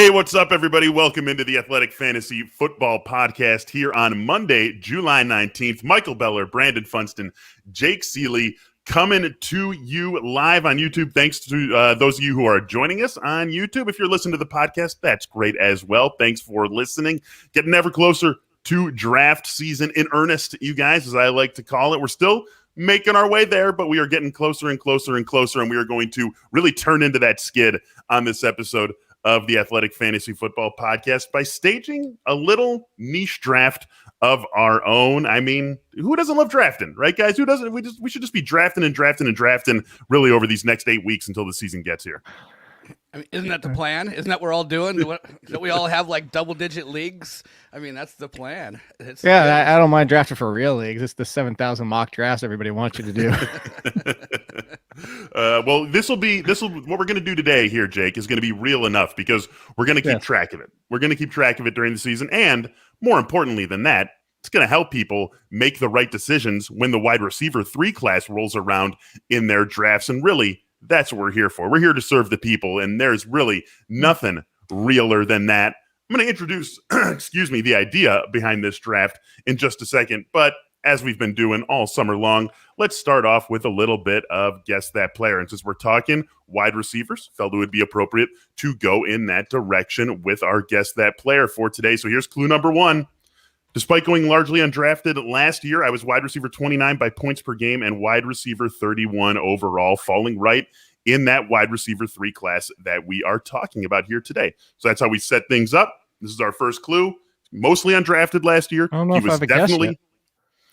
Hey, what's up, everybody? Welcome into the Athletic Fantasy Football Podcast here on Monday, July 19th. Michael Beller, Brandin Funston, Jake Seeley coming to you live on YouTube. Thanks to those of you who are joining us on YouTube. If you're listening to the podcast, that's great as well. Thanks for listening. Getting ever closer to draft season in earnest, you guys, as I like to call it. We're still making our way there, but we are getting closer and closer and closer, and we are going to really turn into that skid on this episode of the Athletic Fantasy Football Podcast by staging a little niche draft of our own. I mean, who doesn't love drafting, right, guys? Who doesn't? We should just be drafting and drafting and drafting really over these next 8 weeks until the season gets here. I mean, isn't that the plan? Isn't that what we're all doing? Don't we all have like double-digit leagues? I mean, that's the plan. I don't mind drafting for real leagues. It's the 7,000 mock drafts everybody wants you to do. Well, what we're going to do today here, Jake, is going to be real enough because we're going to keep track of it. We're going to keep track of it during the season. And more importantly than that, it's going to help people make the right decisions when the wide receiver 3 class rolls around in their drafts. And really, that's what we're here for. We're here to serve the people, and there's really nothing realer than that. I'm going to introduce, the idea behind this draft in just a second, but as we've been doing all summer long, let's start off with a little bit of Guess That Player. And since we're talking wide receivers, felt it would be appropriate to go in that direction with our Guess That Player for today. So here's clue number 1. Despite going largely undrafted last year, I was wide receiver 29 by points per game and wide receiver 31 overall, falling right in that wide receiver 3 class that we are talking about here today. So that's how we set things up. This is our first clue. Mostly undrafted last year. I don't know if I have a guess yet.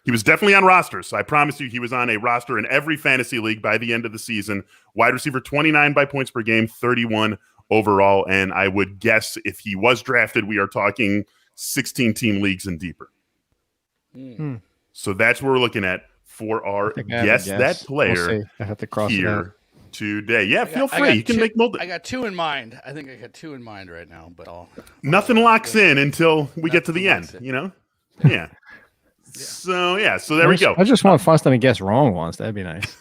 He was definitely on rosters. So I promise you he was on a roster in every fantasy league by the end of the season. Wide receiver 29 by points per game, 31 overall. And I would guess if he was drafted, we are talking 16-team leagues and deeper. So that's what we're looking at for our Guess That Player I have to cross here today. Yeah, feel free. You can make multiple. I got 2 in mind. I think I got 2 in mind right now, but nothing locks in until we get to the end, you know? Yeah. So there we go. I just want Funston to guess wrong once. That'd be nice.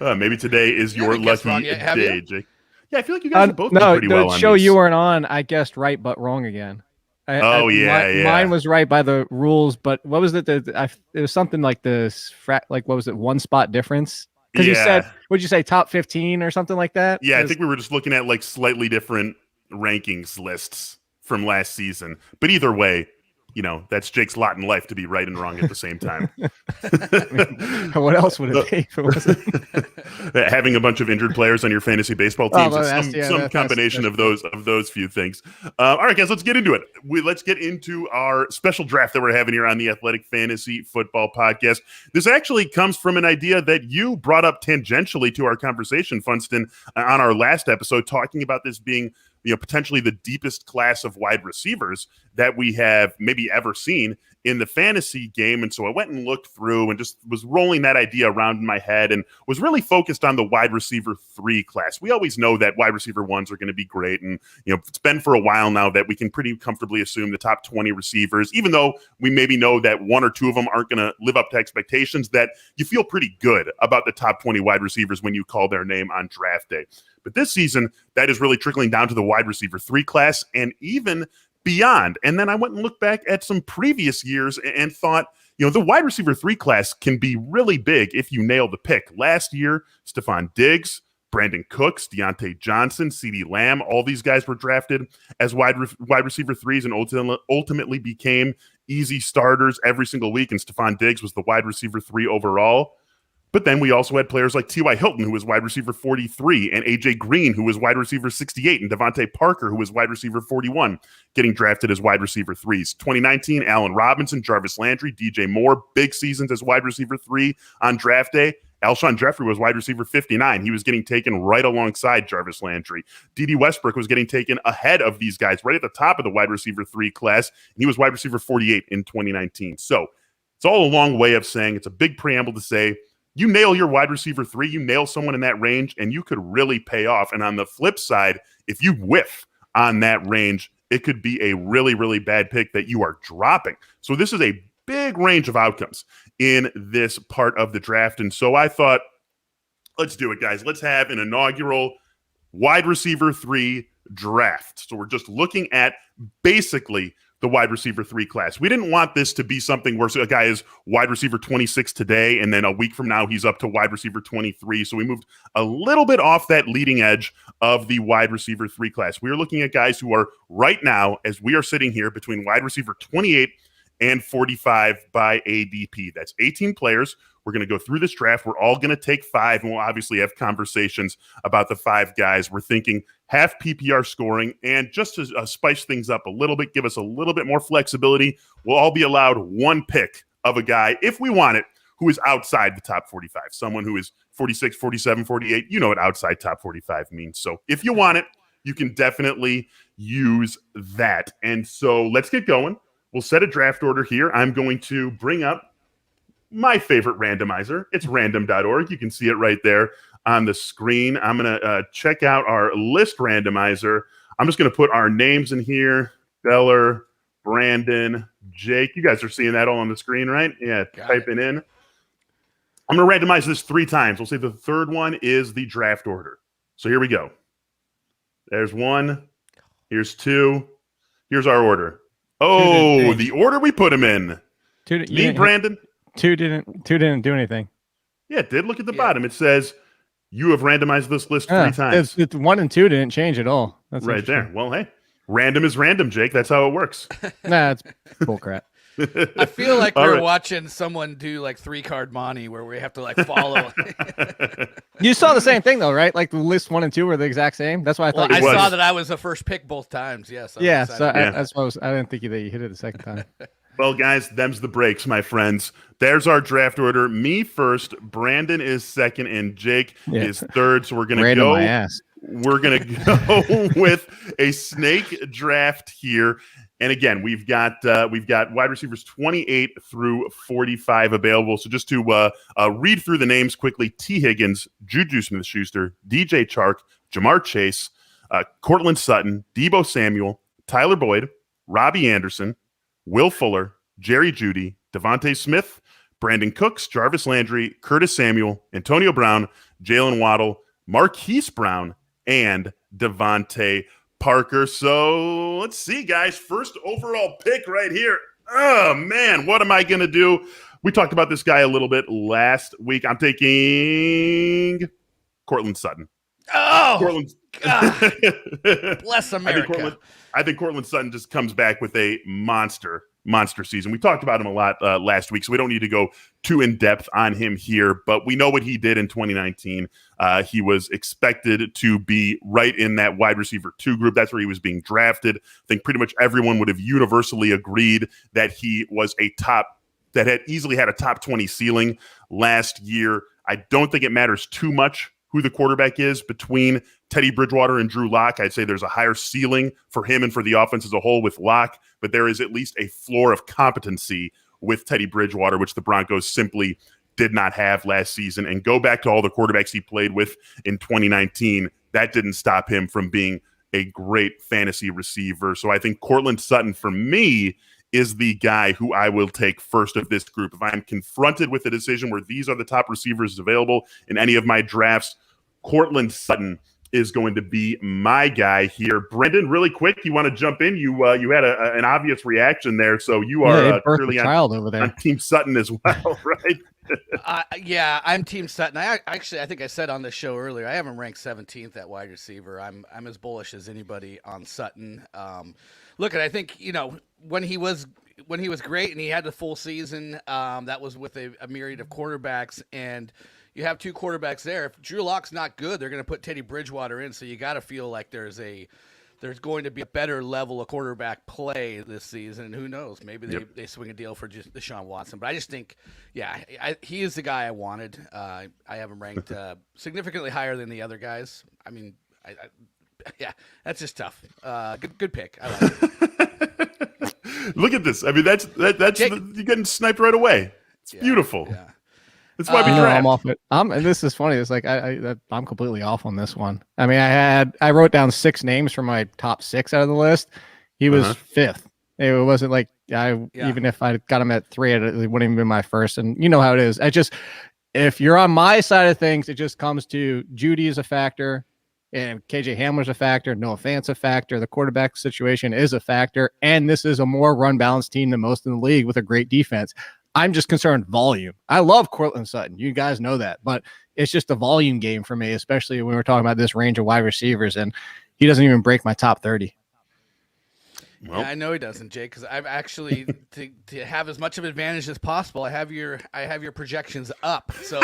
Maybe today is your lucky day, Jake. Yeah, I feel like you guys are both pretty well on the show these. you weren't on, I guessed right but wrong again. Mine was right by the rules, but what was it? It was something like this. What was it? 1 spot difference. Because you said, what'd you say? Top 15 or something like that? Yeah, I think we were just looking at like slightly different rankings lists from last season. But either way, you know, that's Jake's lot in life to be right and wrong at the same time. What else would it take if it wasn't? Having a bunch of injured players on your fantasy baseball teams is some combination of those few things. All right, guys, let's get into it. Let's get into our special draft that we're having here on the Athletic Fantasy Football Podcast. This actually comes from an idea that you brought up tangentially to our conversation, Funston, on our last episode, talking about this being potentially the deepest class of wide receivers that we have maybe ever seen in the fantasy game. And so I went and looked through and just was rolling that idea around in my head and was really focused on the wide receiver 3 class. We always know that wide receiver 1s are going to be great. And, it's been for a while now that we can pretty comfortably assume the top 20 receivers, even though we maybe know that 1 or 2 of them aren't going to live up to expectations, that you feel pretty good about the top 20 wide receivers when you call their name on draft day. But this season, that is really trickling down to the wide receiver 3 class and even beyond. And then I went and looked back at some previous years and thought, the wide receiver 3 class can be really big if you nail the pick. Last year, Stefon Diggs, Brandin Cooks, Diontae Johnson, CeeDee Lamb, all these guys were drafted as wide receiver 3s and ultimately became easy starters every single week. And Stefon Diggs was the wide receiver 3 overall. But then we also had players like T.Y. Hilton, who was wide receiver 43, and A.J. Green, who was wide receiver 68, and DeVante Parker, who was wide receiver 41, getting drafted as wide receiver 3s. 2019, Allen Robinson, Jarvis Landry, DJ Moore, big seasons as wide receiver 3 on draft day. Alshon Jeffery was wide receiver 59. He was getting taken right alongside Jarvis Landry. Dede Westbrook was getting taken ahead of these guys, right at the top of the wide receiver 3 class, and he was wide receiver 48 in 2019. So it's all a long way of saying, it's a big preamble to say, you nail your wide receiver 3, you nail someone in that range, and you could really pay off. And on the flip side, if you whiff on that range, it could be a really, really bad pick that you are dropping. So this is a big range of outcomes in this part of the draft. And so I thought, let's do it, guys. Let's have an inaugural wide receiver 3 draft. So we're just looking at basically the wide receiver 3 class. We didn't want this to be something where a guy is wide receiver 26 today, and then a week from now he's up to wide receiver 23. So we moved a little bit off that leading edge of the wide receiver 3 class. We are looking at guys who are right now, as we are sitting here, between wide receiver 28 and 45 by ADP. That's 18 players. We're going to go through this draft. We're all going to take 5, and we'll obviously have conversations about the 5 guys. We're thinking half PPR scoring, and just to spice things up a little bit, give us a little bit more flexibility, we'll all be allowed 1 pick of a guy, if we want it, who is outside the top 45. Someone who is 46, 47, 48. You know what outside top 45 means. So if you want it, you can definitely use that. And so let's get going. We'll set a draft order here. I'm going to bring up my favorite randomizer. It's random.org. You can see it right there on the screen. I'm going to check out our list randomizer. I'm just going to put our names in here. Beller, Brandin, Jake. You guys are seeing that all on the screen, right? Yeah, typing in. I'm going to randomize this 3 times. We'll say the third one is the draft order. So here we go. There's 1. Here's 2. Here's our order. Oh, the order we put him in. Me, Brandin. 2 didn't do anything. Yeah, it did. Look at the bottom. It says you have randomized this list 3 times. It's 1 and 2 didn't change at all. That's right there. Well, hey, random is random, Jake. That's how it works. Nah, it's bullcrap. I feel like we're watching someone do like 3-card money where we have to like follow. You saw the same thing though, right? Like the list 1 and 2 were the exact same. That's why I thought I saw that I was the first pick both times. Yes. Yeah. So that's why I didn't think that you hit it the second time. Well, guys, them's the breaks, my friends. There's our draft order. Me first, Brandin is second, and Jake is third. So we're gonna go. We're gonna go with a snake draft here. And again, we've got wide receivers 28 through 45 available. So just to read through the names quickly: T. Higgins, Juju Smith-Schuster, DJ Chark, Jamar Chase, Courtland Sutton, Deebo Samuel, Tyler Boyd, Robby Anderson, Will Fuller, Jerry Jeudy, DeVante Smith, Brandin Cooks, Jarvis Landry, Curtis Samuel, Antonio Brown, Jalen Waddle, Marquise Brown, and DeVante Parker. So let's see, guys. First overall pick right here. Oh, man, what am I going to do? We talked about this guy a little bit last week. I'm taking Courtland Sutton. Oh, Courtland. Bless America. I think Courtland Sutton just comes back with a monster season. We talked about him a lot last week, so we don't need to go too in-depth on him here, but we know what he did in 2019. He was expected to be right in that wide receiver 2 group. That's where he was being drafted. I think pretty much everyone would have universally agreed that he was that had easily had a top 20 ceiling last year. I don't think it matters too much who the quarterback is between Teddy Bridgewater and Drew Lock. I'd say there's a higher ceiling for him and for the offense as a whole with Lock, but there is at least a floor of competency with Teddy Bridgewater, which the Broncos simply did not have last season. And go back to all the quarterbacks he played with in 2019. That didn't stop him from being a great fantasy receiver. So I think Courtland Sutton, for me, is the guy who I will take first of this group. If I'm confronted with a decision where these are the top receivers available in any of my drafts, Courtland Sutton is going to be my guy here. Brandin, really quick, you want to jump in? You had an obvious reaction there, so you are clearly on Team Sutton as well, right? Yeah, I'm Team Sutton. I think I said on the show earlier, I have him ranked 17th at wide receiver. I'm as bullish as anybody on Sutton. Look, I think when he was great and he had the full season, that was with a myriad of quarterbacks, and you have 2 quarterbacks there. If Drew Lock's not good, they're going to put Teddy Bridgewater in, so you got to feel like there's going to be a better level of quarterback play this season, and who knows, maybe they swing a deal for just Deshaun Watson. But I just think, he is the guy I wanted. I have him ranked significantly higher than the other guys. I mean, that's just tough. Good pick. I like it. Look at this. I mean, you're getting sniped right away. It's beautiful. Yeah. That's why we draft. I'm off it. And this is funny. It's like I'm completely off on this one. I mean, I wrote down 6 names from my top 6 out of the list. He was 5th. It wasn't like even if I got him at 3, it wouldn't even be my first. And you know how it is. If you're on my side of things, it just comes to Judy is a factor. And KJ Hamler's a factor. Noah Fant's a factor. The quarterback situation is a factor. And this is a more run-balanced team than most in the league with a great defense. I'm just concerned volume. I love Courtland Sutton. You guys know that. But it's just a volume game for me, especially when we're talking about this range of wide receivers. And he doesn't even break my top 30. Well, yeah, I know he doesn't, Jake, because I've actually to have as much of an advantage as possible. I have your projections up, so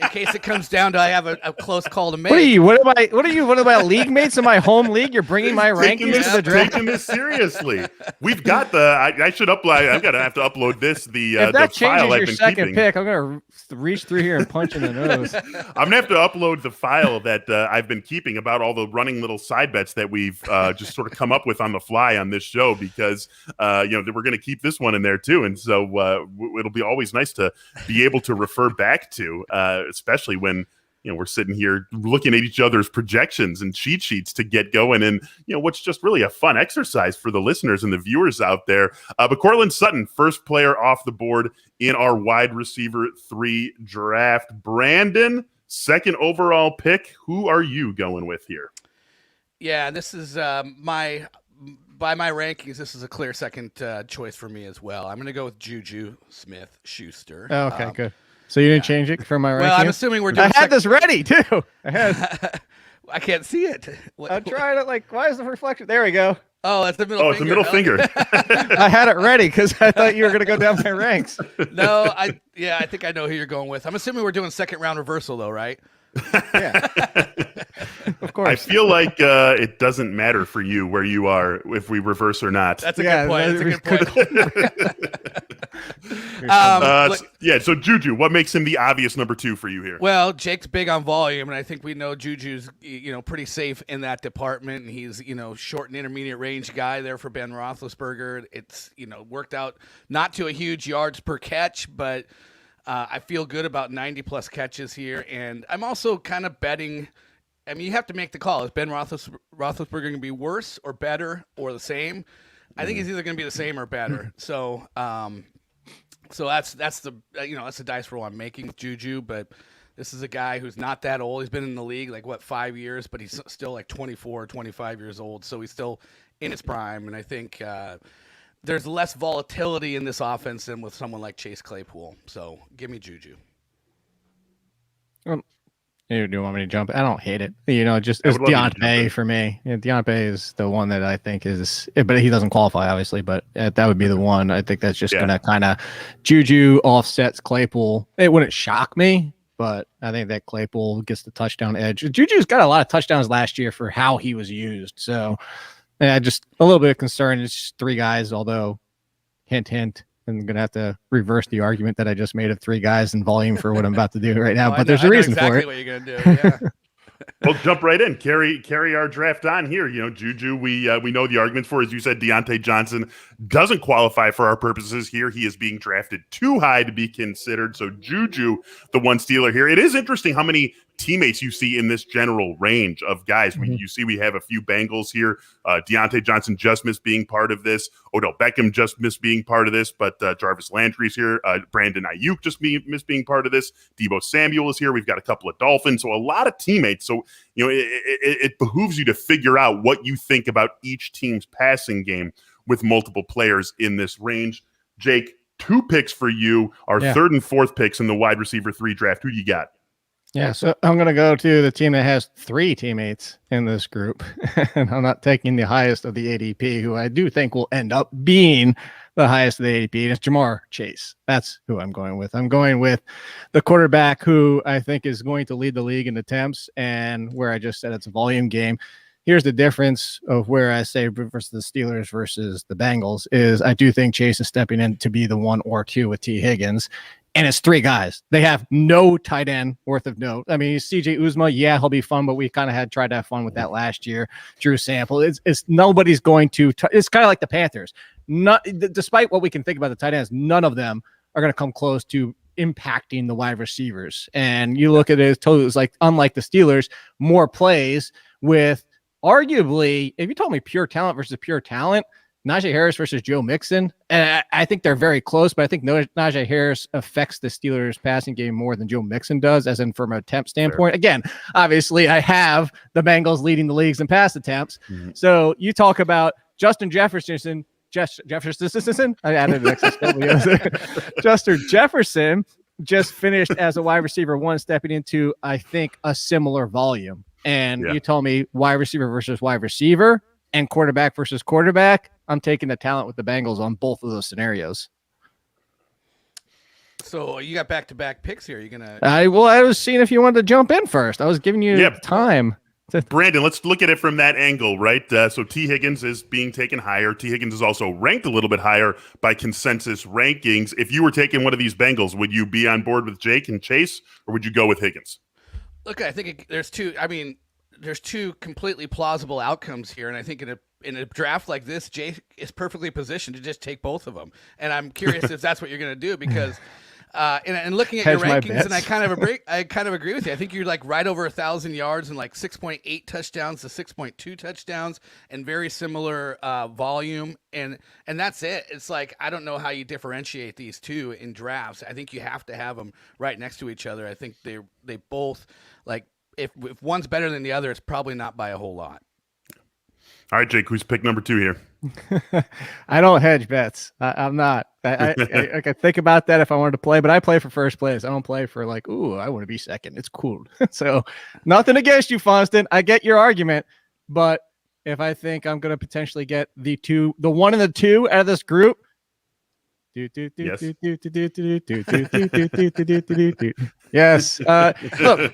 in case it comes down to I have a close call to make. What are you? What about league mates in my home league? You're bringing my rankings to the draft. Taking this seriously. We've got the. I should upload. I'm gonna have to upload this. If that changes your second pick, I'm gonna reach through here and punch in the nose. I'm gonna have to upload the file that I've been keeping about all the running little side bets that we've just sort of come up with on the fly on this show. Because we're going to keep this one in there too, and so it'll be always nice to be able to refer back to, especially when we're sitting here looking at each other's projections and cheat sheets to get going, and what's just really a fun exercise for the listeners and the viewers out there. But Courtland Sutton, first player off the board in our wide receiver 3 draft. Brandin, second overall pick. Who are you going with here? Yeah, this is by my rankings, this is a clear second choice for me as well. I'm going to go with Juju Smith-Schuster. Oh, okay, good. So you didn't change it from my rankings? Well, I'm assuming we're doing. I had this ready too. I can't see it. I'm trying to why is the reflection? There we go. Oh, that's the middle. It's the middle finger. I had it ready because I thought you were going to go down my ranks. No, I think I know who you're going with. I'm assuming we're doing second round reversal though, right? Yeah. Of course. I feel like it doesn't matter for you where you are if we reverse or not. That's a good point. That's a good point. So Juju, what makes him the obvious number 2 for you here? Well, Jake's big on volume, and I think we know Juju's pretty safe in that department. And he's short and intermediate range guy there for Ben Roethlisberger. It's worked out not to a huge yards per catch, but I feel good about 90-plus catches here, and I'm also kind of betting. I mean, you have to make the call. Is Ben Roethlisberger going to be worse or better or the same? I think he's either going to be the same or better. So, that's the that's the dice roll I'm making with Juju. But this is a guy who's not that old. He's been in the league 5 years, but he's still 24 or 25 years old. So he's still in his prime, and I think there's less volatility in this offense than with someone like Chase Claypool. So give me Juju. You do want me to jump? I don't hate it. Just it's Diontae for me. Yeah, Diontae is the one that I think is, but he doesn't qualify obviously. But that would be the one. I think that's just gonna kind of Juju offsets Claypool. It wouldn't shock me, but I think that Claypool gets the touchdown edge. Juju's got a lot of touchdowns last year for how he was used. So. Yeah, just a little bit of concern. It's just 3 guys, although hint, I'm going to have to reverse the argument that I just made of 3 guys in volume for what I'm about to do right now. But there's a reason for it. What you're going to do. Yeah. Well, jump right in. Carry our draft on here. Juju, we know the argument for, as you said, Diontae Johnson doesn't qualify for our purposes here. He is being drafted too high to be considered. So Juju, the one Steeler here. It is interesting how many teammates you see in this general range of guys. You see we have a few Bengals here. Diontae Johnson just missed being part of this. Odell Beckham just missed being part of this, but Jarvis Landry's here. Brandin Ayuk just missed being part of this. Deebo Samuel is here. We've got a couple of Dolphins, so a lot of teammates. So it behooves you to figure out what you think about each team's passing game with multiple players in this range. Jake, 2 picks for you, our 3rd and 4th picks in the wide receiver 3 draft. Who you got? Yeah, so I'm going to go to the team that has 3 teammates in this group, and I'm not taking the highest of the ADP, who I do think will end up being the highest of the ADP, and it's Jamar Chase. That's who I'm going with. I'm going with the quarterback who I think is going to lead the league in attempts, and where I just said it's a volume game. Here's the difference of where I say versus the Steelers versus the Bengals is I do think Chase is stepping in to be the 1 or 2 with T. Higgins. And it's 3 guys. They have no tight end worth of note. I mean, CJ Uzma, he'll be fun, but we kind of tried to have fun with that last year. Drew Sample, it's nobody's going to. It's kind of like the Panthers. Despite what we can think about the tight ends, none of them are going to come close to impacting the wide receivers. And you look at it, it's like unlike the Steelers, more plays with arguably. If you told me pure talent versus pure talent, Najee Harris versus Joe Mixon. And I think they're very close, but I think Najee Harris affects the Steelers passing game more than Joe Mixon does, as in from an attempt standpoint. Fair. Again, obviously I have the Bengals leading the leagues in pass attempts. Mm-hmm. So you talk about Justin Jefferson. I added an extra step. Justin Jefferson just finished as a wide receiver 1, stepping into, I think, a similar volume. And you told me wide receiver versus wide receiver and quarterback versus quarterback. I'm taking the talent with the Bengals on both of those scenarios. So you got back-to-back picks here. You're gonna. I was seeing if you wanted to jump in first. I was giving you time. Brandin, let's look at it from that angle, right? So T. Higgins is being taken higher. T. Higgins is also ranked a little bit higher by consensus rankings. If you were taking one of these Bengals, would you be on board with Jake and Chase, or would you go with Higgins? Look, I think there's two. I mean, there's two completely plausible outcomes here, and I think in a draft like this, Jake is perfectly positioned to just take both of them. And I'm curious if that's what you're going to do, because and looking at your rankings, and I kind of agree with you. I think you're like right over 1,000 yards and like 6.8 touchdowns to 6.2 touchdowns, and very similar volume, and that's it. It's like, I don't know how you differentiate these two in drafts. I think you have to have them right next to each other. I think they both, like, if one's better than the other, it's probably not by a whole lot. All right, Jake, who's pick number 2 here? I don't hedge bets. I'm not. I can think about that if I wanted to play, but I play for first place. I don't play for like, ooh, I want to be second. It's cool. So nothing against you, Funston. I get your argument, but if I think I'm going to potentially get the 1 and the 2 out of this group, yes. Look,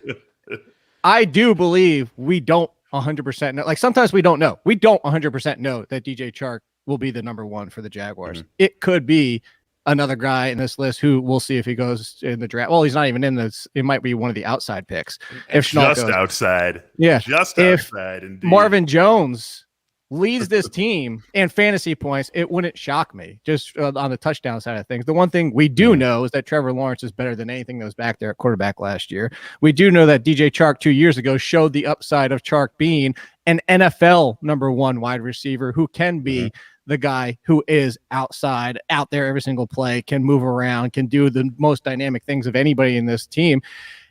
I do believe we don't 100% know. Like, sometimes we don't know. We don't 100% know that DJ Chark will be the number 1 for the Jaguars. Mm-hmm. It could be another guy in this list who we'll see if he goes in the draft. Well, he's not even in this. It might be one of the outside picks. If just goes outside. Yeah. Just outside. Indeed. Marvin Jones leads this team in fantasy points, it wouldn't shock me, just on the touchdown side of things. The one thing we do know is that Trevor Lawrence is better than anything that was back there at quarterback last year. We do know that DJ Chark 2 years ago showed the upside of Chark being an NFL number 1 wide receiver who can be the guy who is outside, out there every single play, can move around, can do the most dynamic things of anybody in this team.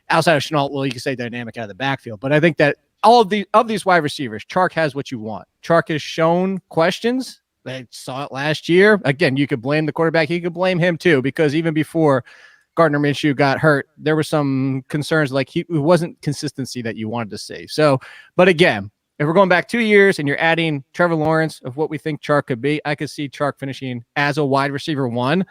Outside of Shenault, well, you can say dynamic out of the backfield, but I think that all of these wide receivers, Chark has what you want. Chark has shown questions. They saw it last year. Again, you could blame the quarterback. You could blame him too, because even before Gardner Minshew got hurt, there were some concerns, like it wasn't consistency that you wanted to see. So, but again, if we're going back 2 years and you're adding Trevor Lawrence of what we think Chark could be, I could see Chark finishing as a wide receiver 1.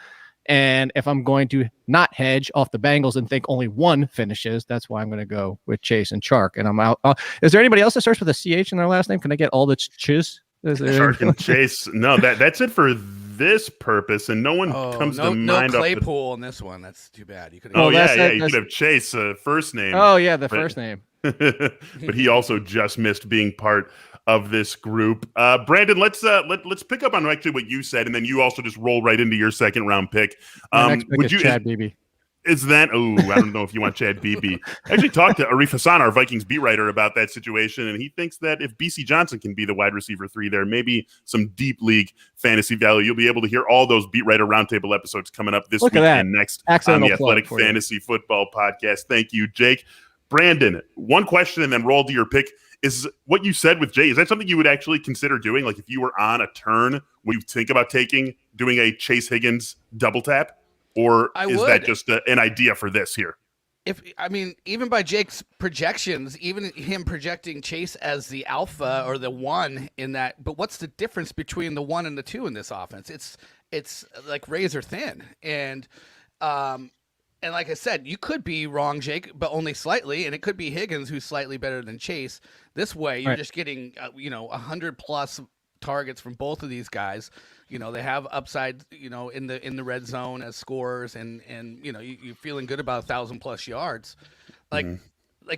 And if I'm going to not hedge off the Bengals and think only 1 finishes, that's why I'm going to go with Chase and Chark. And I'm out. Is there anybody else that starts with a CH in their last name? Can I get all the Ch's? Chark and Chase. No, that's it for this purpose, and no one comes to mind. No Claypool in this one. That's too bad. You could. You could have Chase first name. Oh yeah, first name. But he also just missed being part of this group. Brandin, let's pick up on actually what you said, and then you also just roll right into your second round pick. Next pick is Chad Beebe. Is that? Oh, I don't know if you want Chad Beebe. I actually talked to Arif Hassan, our Vikings beat writer, about that situation, and he thinks that if BC Johnson can be the wide receiver 3 there, maybe some deep league fantasy value. You'll be able to hear all those beat writer roundtable episodes coming up this week and next on the Athletic Fantasy Football Podcast. Thank you, Jake. Brandin, one question and then roll to your pick. Is what you said with Jay, is that something you would actually consider doing? Like, if you were on a turn, would you think about doing a Chase Higgins double tap? Or is that just an idea for this here? Even by Jake's projections, even him projecting Chase as the alpha or the 1 in that, but what's the difference between the 1 and the 2 in this offense? It's like razor thin. And like I said, you could be wrong, Jake, but only slightly, and it could be Higgins who's slightly better than Chase. This way, you're just getting 100+ targets from both of these guys. They have upside, in the red zone as scorers, and you're feeling good about 1,000+ yards. Like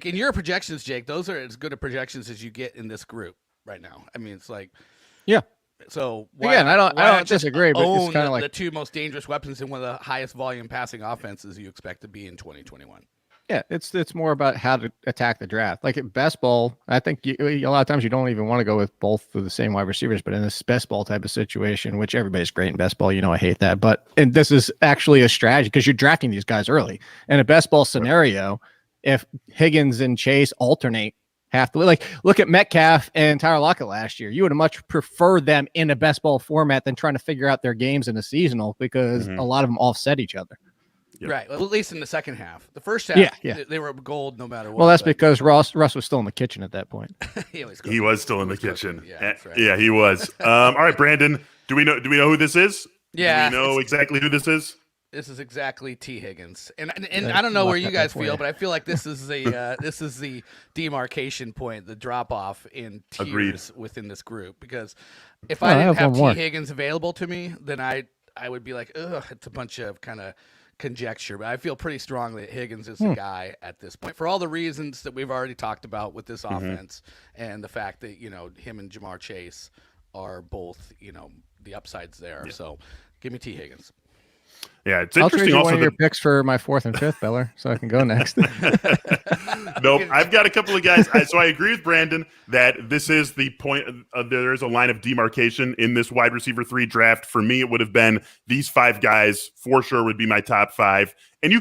in your projections, Jake, those are as good a projections as you get in this group right now. I mean, it's like, yeah. So again, I don't disagree, but it's kind of the 2 most dangerous weapons in one of the highest volume passing offenses you expect to be in 2021. Yeah, it's more about how to attack the draft. Like at best ball, I think a lot of times you don't even want to go with both of the same wide receivers, but in this best ball type of situation, which everybody's great in best ball, I hate that. And this is actually a strategy because you're drafting these guys early. In a best ball scenario, if Higgins and Chase alternate half the way, like look at Metcalf and Tyler Lockett last year, you would have much preferred them in a best ball format than trying to figure out their games in a seasonal because a lot of them offset each other. Yep. Right. Well, at least in the second half. The first half, they were gold no matter what. Well, that's because Russ was still in the kitchen at that point. he was still in the kitchen. Yeah, right. Yeah, he was. All right, Brandon. Do we know who this is? Yeah. Do we know exactly who this is? This is exactly T. Higgins, and I don't know where you guys feel, but I feel like this is the demarcation point, the drop off in tiers within this group. Because if I didn't have T. Higgins available to me, then I would be like, ugh, it's a bunch of kind of conjecture, but I feel pretty strongly that Higgins is the guy at this point for all the reasons that we've already talked about with this offense and the fact that him and Jamar Chase are both the upsides there. Yeah. So give me T. Higgins. Yeah, it's I'll interesting. Trade you also, one of your picks for my 4th and 5th, Beller, so I can go next. Nope, I've got a couple of guys. So I agree with Brandon that this is the point. There is a line of demarcation in this wide receiver 3 draft. For me, it would have been these 5 guys for sure would be my top 5, and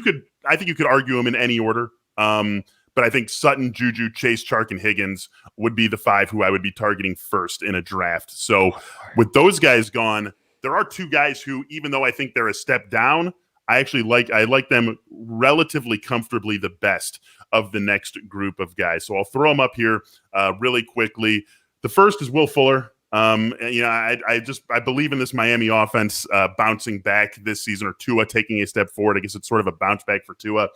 I think you could argue them in any order. But I think Sutton, Juju, Chase, Chark, and Higgins would be the 5 who I would be targeting first in a draft. So with those guys gone, there are 2 guys who, even though I think they're a step down, I like them relatively comfortably the best of the next group of guys. So I'll throw them up here really quickly. The first is Will Fuller. I believe in this Miami offense bouncing back this season, or Tua taking a step forward. I guess it's sort of a bounce back for Tua.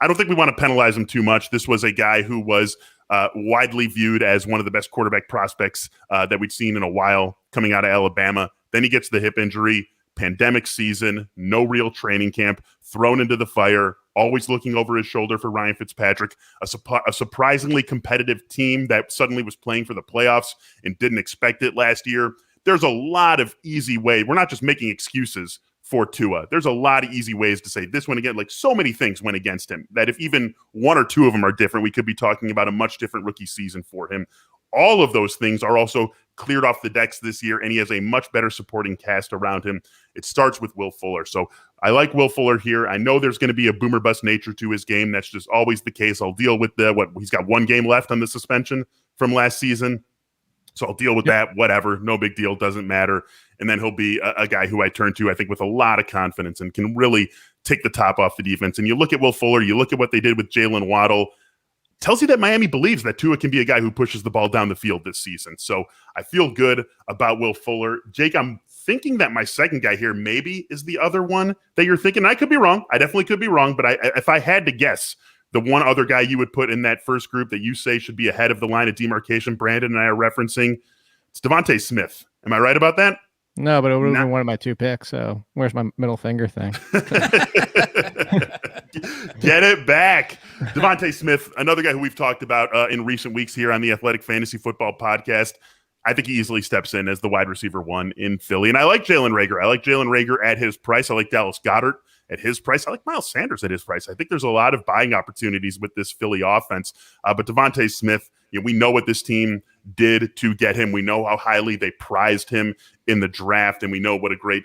I don't think we want to penalize him too much. This was a guy who was widely viewed as one of the best quarterback prospects that we'd seen in a while coming out of Alabama. Then he gets the hip injury, pandemic season, no real training camp, thrown into the fire, always looking over his shoulder for Ryan Fitzpatrick, a surprisingly competitive team that suddenly was playing for the playoffs and didn't expect it last year. There's a lot of easy ways. We're not just making excuses for Tua. There's a lot of easy ways to say this went again. Like so many things went against him that if even 1 or 2 of them are different, we could be talking about a much different rookie season for him. All of those things are also cleared off the decks this year, and he has a much better supporting cast around him. It starts with Will Fuller. So I like Will Fuller here. I know there's going to be a boomer bust nature to his game. That's just always the case. I'll deal with he's got 1 game left on the suspension from last season. So I'll deal with that, whatever. No big deal, doesn't matter. And then he'll be a guy who I turn to, I think, with a lot of confidence and can really take the top off the defense. And you look at Will Fuller, you look at what they did with Jalen Waddle, tells you that Miami believes that Tua can be a guy who pushes the ball down the field this season. So I feel good about Will Fuller. Jake, I'm thinking that my second guy here maybe is the other one that you're thinking. I could be wrong. I definitely could be wrong. But if I had to guess, the one other guy you would put in that first group that you say should be ahead of the line of demarcation, Brandon and I are referencing, it's DeVante Smith. Am I right about that? No, but it would have been one of my 2 picks. So where's my middle finger thing? Get it back. DeVante Smith, another guy who we've talked about in recent weeks here on the Athletic Fantasy Football Podcast. I think he easily steps in as the wide receiver 1 in Philly. And I like Jalen Reagor. I like Jalen Reagor at his price. I like Dallas Goedert at his price. I like Miles Sanders at his price. I think there's a lot of buying opportunities with this Philly offense. But DeVante Smith, we know what this team did to get him. We know how highly they prized him in the draft, and we know what a great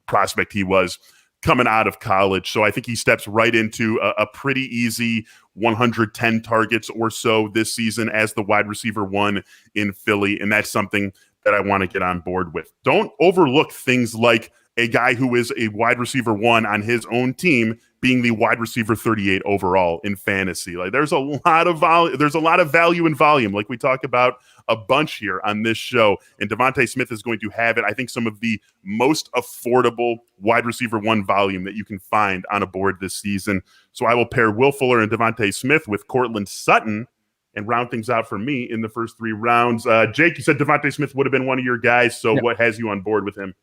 prospect he was coming out of college. So I think he steps right into a pretty easy 110 targets or so this season as the wide receiver 1 in Philly, and that's something that I want to get on board with. Don't overlook things like a guy who is a wide receiver 1 on his own team being the wide receiver 38 overall in fantasy. Like there's a lot of value in volume, like we talk about a bunch here on this show. And DeVante Smith is going to have it. I think some of the most affordable wide receiver 1 volume that you can find on a board this season. So I will pair Will Fuller and DeVante Smith with Courtland Sutton and round things out for me in the first 3 rounds. Jake, you said DeVante Smith would have been one of your guys. So What has you on board with him?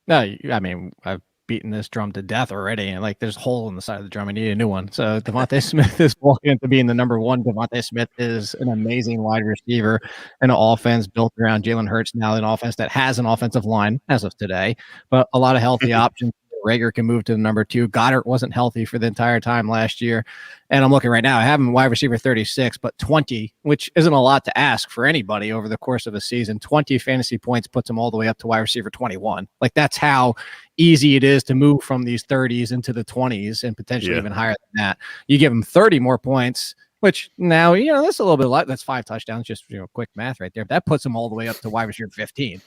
No, I mean, I've beaten this drum to death already, and there's a hole in the side of the drum. I need a new one. So DeVante Smith is walking into being the number 1. DeVante Smith is an amazing wide receiver and an offense built around Jalen Hurts. Now an offense that has an offensive line as of today, but a lot of healthy options Rager can move to the number 2. Goddard wasn't healthy for the entire time last year. And I'm looking right now. I have him wide receiver 36, but 20, which isn't a lot to ask for anybody over the course of a season. 20 fantasy points puts him all the way up to wide receiver 21. Like, that's how easy it is to move from these 30s into the 20s and potentially even higher than that. You give him 30 more points, which now, that's a little bit light. That's 5 touchdowns, just, quick math right there. That puts him all the way up to wide receiver 15.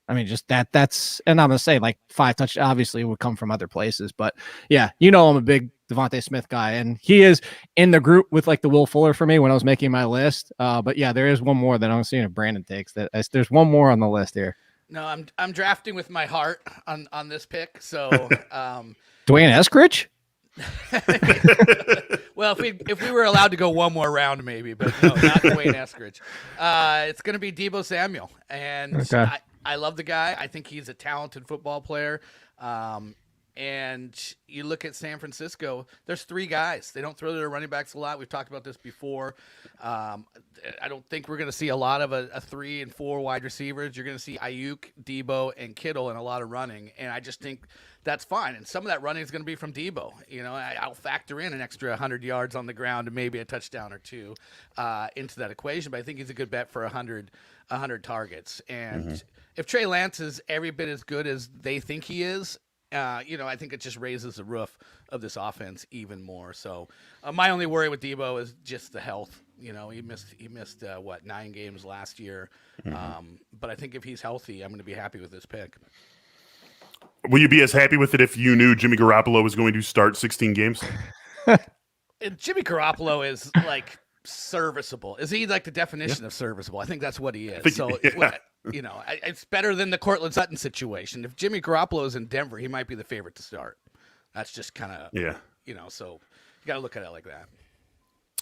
I mean, just that's, and I'm going to say like 5 touchdowns obviously would come from other places, but yeah, I'm a big DeVante Smith guy, and he is in the group with like the Will Fuller for me when I was making my list. But yeah, there is one more that I'm seeing if Brandin takes that. There's one more on the list here. No, I'm drafting with my heart on this pick. So, Dwayne Eskridge. Well, if we were allowed to go one more round, maybe, but no, not Dwayne Eskridge. It's going to be Deebo Samuel, and okay. I love the guy. I think he's a talented football player. And you look at San Francisco, there's 3 guys. They don't throw their running backs a lot. We've talked about this before. I don't think we're going to see a lot of a 3 and 4 wide receivers. You're going to see Ayuk, Deebo, and Kittle and a lot of running. And I just think that's fine. And some of that running is going to be from Deebo. I'll factor in an extra 100 yards on the ground and maybe a touchdown or 2 into that equation. But I think he's a good bet for 100 targets. And if Trey Lance is every bit as good as they think he is, I think it just raises the roof of this offense even more. So my only worry with Deebo is just the health. He missed 9 games last year. But I think if he's healthy, I'm going to be happy with this pick. Will you be as happy with it if you knew Jimmy Garoppolo was going to start 16 games? Jimmy Garoppolo is like serviceable. Is he like the definition of serviceable? I think that's what he is. It's better than the Courtland Sutton situation. If Jimmy Garoppolo is in Denver, he might be the favorite to start. That's just kind of, so you got to look at it like that.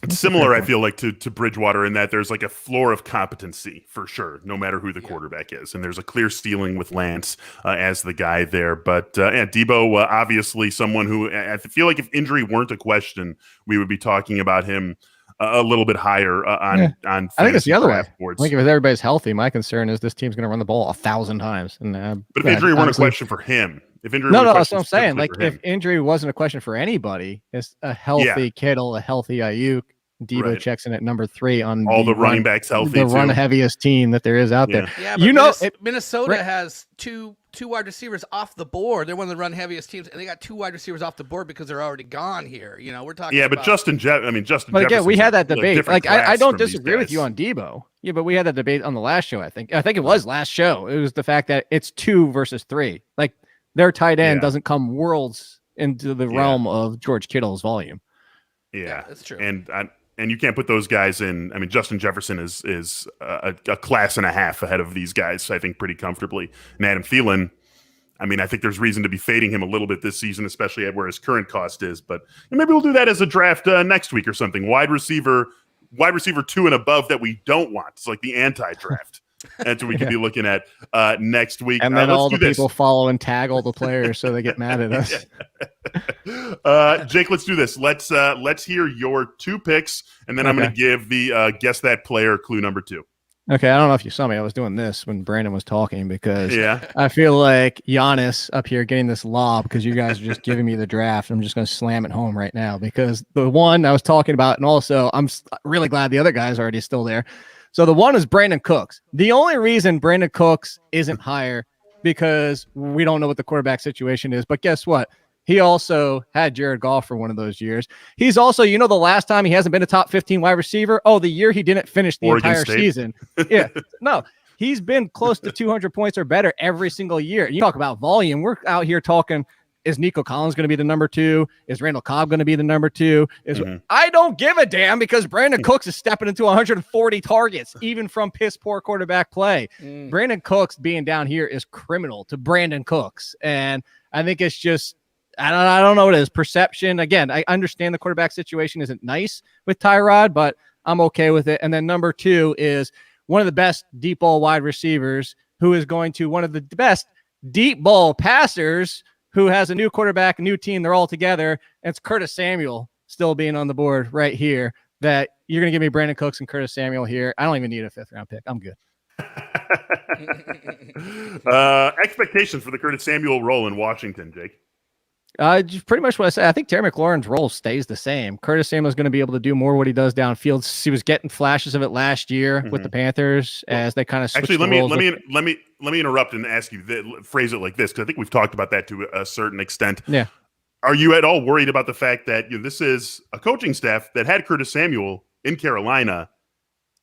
It's similar, I feel like, to Bridgewater in that there's like a floor of competency for sure, no matter who the quarterback is. And there's a clear ceiling with Lance as the guy there. But Deebo, obviously someone who I feel like if injury weren't a question, we would be talking about him a little bit higher on. I think it's the other way. Boards. I think if everybody's healthy, my concern is this team's going to run the ball 1,000 times. And but if injury weren't a question for him, that's what I'm saying. Like if injury wasn't a question for anybody, it's a healthy Kittle, a healthy Ayuk. Deebo checks in at number 3 on all the running backs healthy. The run heaviest team that there is out there. Yeah, but Minnesota has two wide receivers off the board. They're one of the run heaviest teams, and they got 2 wide receivers off the board because they're already gone here. We're talking. Yeah, but Justin. But again, we had that debate. Like I don't disagree with you on Deebo. Yeah, but we had that debate on the last show. I think it was last show. It was the fact that it's 2 versus 3. Like their tight end doesn't come worlds into the realm of George Kittle's volume. Yeah, that's true. And you can't put those guys in. I mean, Justin Jefferson is a class and a half ahead of these guys, I think, pretty comfortably. And Adam Thielen, I mean, I think there's reason to be fading him a little bit this season, especially at where his current cost is. But maybe we'll do that as a draft next week or something. Wide receiver 2 and above that we don't want. It's like the anti-draft. That's what we could be looking at next week. And then all the people follow and tag all the players so they get mad at us. Jake, let's do this. Let's hear your 2 picks, and then I'm going to give the guess that player clue number 2. Okay, I don't know if you saw me. I was doing this when Brandon was talking because I feel like Giannis up here getting this lob because you guys are just giving me the draft. I'm just going to slam it home right now because the one I was talking about, and also I'm really glad the other guy's already still there. So the one is Brandin Cooks. The only reason Brandin Cooks isn't higher because we don't know what the quarterback situation is. But guess what? He also had Jared Goff for one of those years. He's also, the last time he hasn't been a top 15 wide receiver. Oh, the year he didn't finish the entire season. Yeah. No, he's been close to 200 points or better every single year. You talk about volume. We're out here talking. Is Nico Collins going to be the number 2? Is Randall Cobb going to be the number 2? I don't give a damn because Brandin Cooks is stepping into 140 targets, even from piss poor quarterback play. Brandin Cooks being down here is criminal to Brandin Cooks. And I think it's just, I don't know what it is. Perception. Again, I understand the quarterback situation isn't nice with Tyrod, but I'm okay with it. And then number 2 is one of the best deep ball wide receivers who is going to one of the best deep ball passers who has a new quarterback, a new team. They're all together. And it's Curtis Samuel still being on the board right here. That you're going to give me Brandin Cooks and Curtis Samuel here. I don't even need a 5th round pick. I'm good. Expectations for the Curtis Samuel role in Washington, Jake. Just pretty much what I said. I think Terry McLaurin's role stays the same. Curtis Samuel is going to be able to do more what he does downfield. He was getting flashes of it last year with the Panthers as they kind of switched. Actually, let me interrupt and ask you, phrase it like this, because I think we've talked about that to a certain extent. Yeah. Are you at all worried about the fact that this is a coaching staff that had Curtis Samuel in Carolina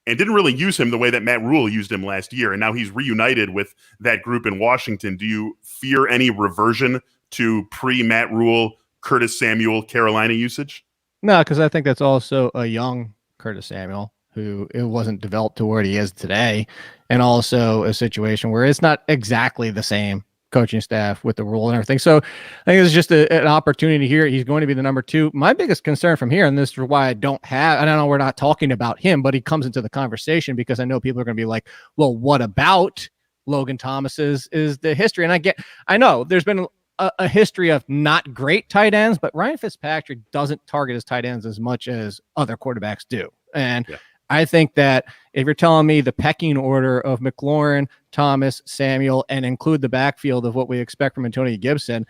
and didn't really use him the way that Matt Rule used him last year, and now he's reunited with that group in Washington? Do you fear any reversion to pre-Matt Rule, Curtis Samuel, Carolina usage? No, because I think that's also a young Curtis Samuel who it wasn't developed to where he is today, and also a situation where it's not exactly the same coaching staff with the Rule and everything. So I think it's just an opportunity here. He's going to be the number 2. My biggest concern from here, and this is why I know we're not talking about him, but he comes into the conversation because I know people are going to be like, well, what about Logan Thomas's is the history? And I know there's been a history of not great tight ends, but Ryan Fitzpatrick doesn't target his tight ends as much as other quarterbacks do. And I think that if you're telling me the pecking order of McLaurin, Thomas, Samuel, and include the backfield of what we expect from Antonio Gibson,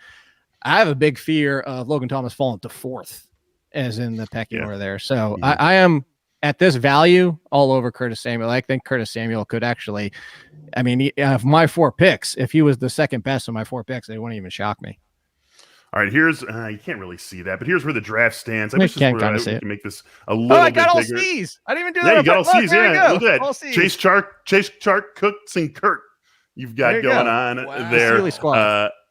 I have a big fear of Logan Thomas falling to 4th as in the pecking order there. So I am at this value all over Curtis Samuel. I think Curtis Samuel could actually, of my 4 picks, if he was the second best of my 4 picks, they wouldn't even shock me. All right, here's you can't really see that, but here's where the draft stands. I wish this can make this a little bit bigger. I got all C's. I didn't even do that. Yeah, you got all C's. Yeah, look at that. Chase Chark, Cooks, and Kirk. You've got going on there.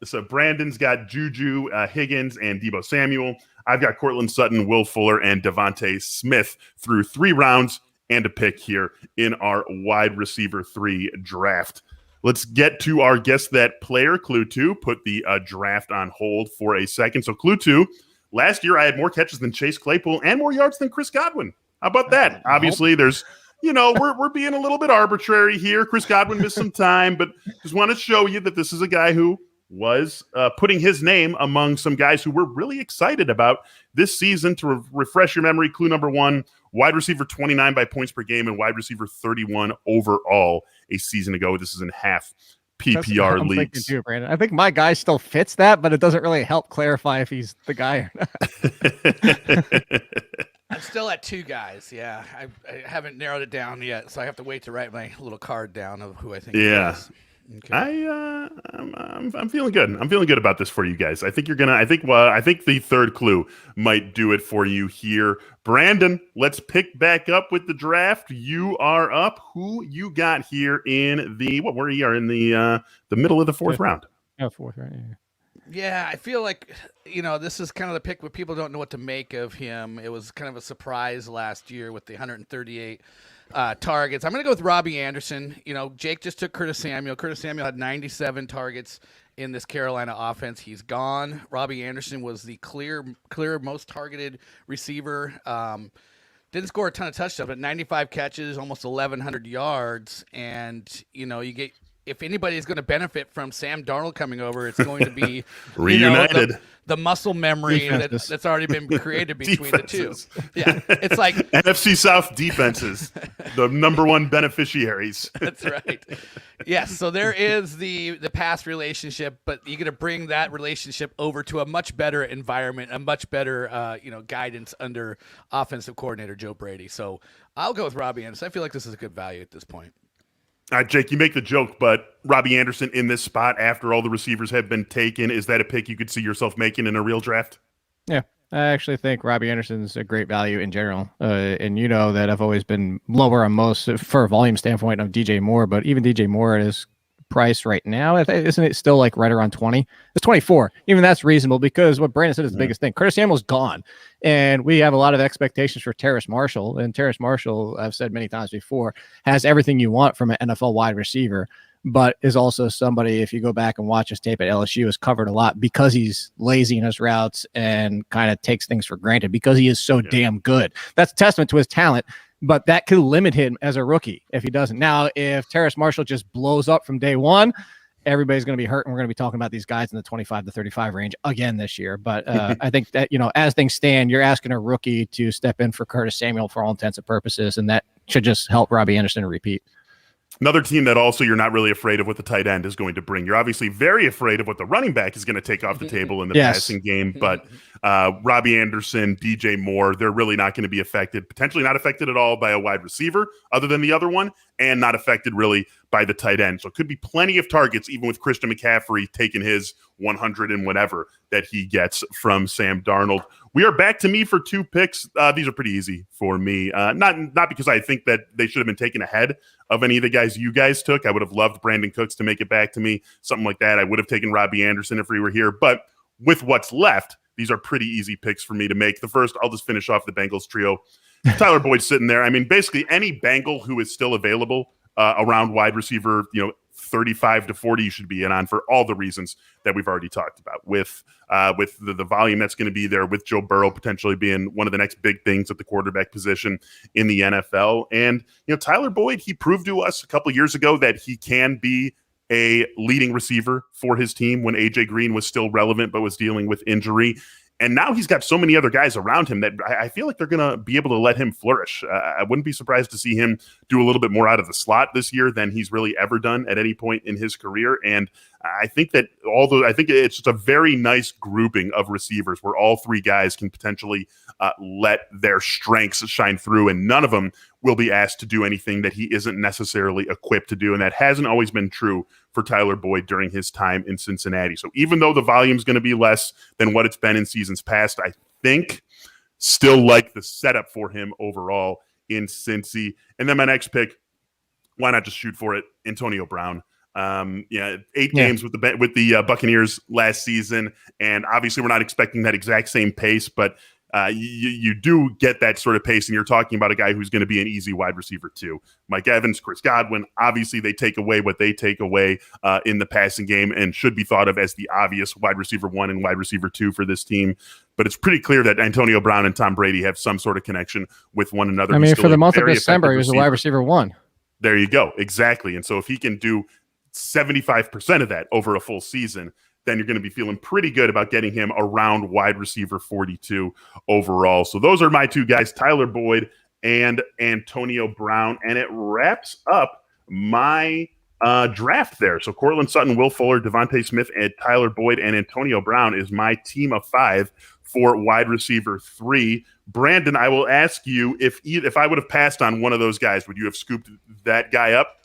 So Brandon's got Juju, Higgins, and Deebo Samuel. I've got Courtland, Sutton, Will Fuller, and DeVante Smith through 3 rounds and a pick here in our wide receiver 3 draft. Let's get to our Guess That Player, Clue 2. Put the draft on hold for a second. So Clue 2, last year I had more catches than Chase Claypool and more yards than Chris Godwin. How about that? Obviously, there's, we're being a little bit arbitrary here. Chris Godwin missed some time, but just want to show you that this is a guy who was putting his name among some guys who we're really excited about this season. To refresh your memory, clue number 1, wide receiver 29 by points per game and wide receiver 31 overall a season ago. This is in half PPR leagues. Too, Brandon. I think my guy still fits that, but it doesn't really help clarify if he's the guy or not. I'm still at 2 guys. Yeah, I haven't narrowed it down yet, so I have to wait to write my little card down of who I think. Yeah. Okay. I'm feeling good. I'm feeling good about this for you guys. I think you're gonna. I think the 3rd clue might do it for you here. Brandon, let's pick back up with the draft. You are up. Who you got here in the we are in the middle of the 4th round? Oh, 4th round. Yeah, I feel like this is kind of the pick where people don't know what to make of him. It was kind of a surprise last year with the 138. Targets. I'm going to go with Robby Anderson. Jake just took Curtis Samuel. Curtis Samuel had 97 targets in this Carolina offense. He's gone. Robby Anderson was the clear most targeted receiver. Didn't score a ton of touchdowns, but 95 catches, almost 1,100 yards. And, you get, if anybody is going to benefit from Sam Darnold coming over, it's going to be reunited. The muscle memory that's already been created between the 2. Yeah, it's like NFC South defenses, the number 1 beneficiaries. That's right. Yes, so there is the past relationship, but you're going to bring that relationship over to a much better environment, a much better guidance under offensive coordinator Joe Brady. So I'll go with Robby Anderson. I feel like this is a good value at this point. All right, Jake, you make the joke, but Robby Anderson in this spot after all the receivers have been taken, is that a pick you could see yourself making in a real draft? Yeah, I actually think Robby Anderson's a great value in general. And that I've always been lower on most for a volume standpoint of DJ Moore, but even DJ Moore is price right now, isn't it still like right around 20? It's 24. Even that's reasonable because what Brandon said is the biggest thing. Curtis Samuel's gone, and we have a lot of expectations for Terrace Marshall. And Terrace Marshall, I've said many times before, has everything you want from an NFL wide receiver, but is also somebody, if you go back and watch his tape at LSU, is covered a lot because he's lazy in his routes and kind of takes things for granted because he is so damn good. That's a testament to his talent. But that could limit him as a rookie if he doesn't. Now, if Terrace Marshall just blows up from day one, everybody's going to be hurt, and we're going to be talking about these guys in the 25 to 35 range again this year. But I think that, as things stand, you're asking a rookie to step in for Curtis Samuel for all intents and purposes, and that should just help Robby Anderson to repeat. Another team that also you're not really afraid of what the tight end is going to bring. You're obviously very afraid of what the running back is going to take off the table in the passing game. But Robby Anderson, DJ Moore, they're really not going to be affected, potentially not affected at all by a wide receiver other than the other one, and not affected really by the tight end. So it could be plenty of targets, even with Christian McCaffrey taking his 100 and whatever that he gets from Sam Darnold. We are back to me for 2 picks. These are pretty easy for me. Not because I think that they should have been taken ahead of any of the guys you guys took. I would have loved Brandin Cooks to make it back to me, something like that. I would have taken Robby Anderson if we were here. But with what's left, these are pretty easy picks for me to make. The first, I'll just finish off the Bengals trio. Tyler Boyd's sitting there. I mean, basically any Bengal who is still available around wide receiver, 35 to 40 you should be in on for all the reasons that we've already talked about with the volume that's going to be there, with Joe Burrow potentially being one of the next big things at the quarterback position in the NFL. And, Tyler Boyd, he proved to us a couple years ago that he can be a leading receiver for his team when AJ Green was still relevant but was dealing with injury. And now he's got so many other guys around him that I feel like they're going to be able to let him flourish. I wouldn't be surprised to see him do a little bit more out of the slot this year than he's really ever done at any point in his career. And I think that I think it's just a very nice grouping of receivers where all 3 guys can potentially let their strengths shine through, and none of them will be asked to do anything that he isn't necessarily equipped to do. And that hasn't always been true for Tyler Boyd during his time in Cincinnati. So even though the volume is going to be less than what it's been in seasons past, I think still like the setup for him overall in Cincy. And then my next pick, why not just shoot for it? Antonio Brown. 8 games with the Buccaneers last season, and obviously we're not expecting that exact same pace, but you do get that sort of pace, and you're talking about a guy who's going to be an easy wide receiver too. Mike Evans, Chris Godwin, obviously they take away what they take away in the passing game and should be thought of as the obvious wide receiver 1 and wide receiver 2 for this team. But it's pretty clear that Antonio Brown and Tom Brady have some sort of connection with one another. I mean, for the month of December, he was a wide receiver 1. There you go. Exactly. And so if he can do 75% of that over a full season, then you're going to be feeling pretty good about getting him around wide receiver 42 overall. So those are my 2 guys, Tyler Boyd and Antonio Brown. And it wraps up my draft there. So Courtland, Sutton, Will Fuller, DeVante Smith, and Tyler Boyd and Antonio Brown is my team of 5 for wide receiver 3. Brandin, I will ask you, if I would have passed on one of those guys, would you have scooped that guy up?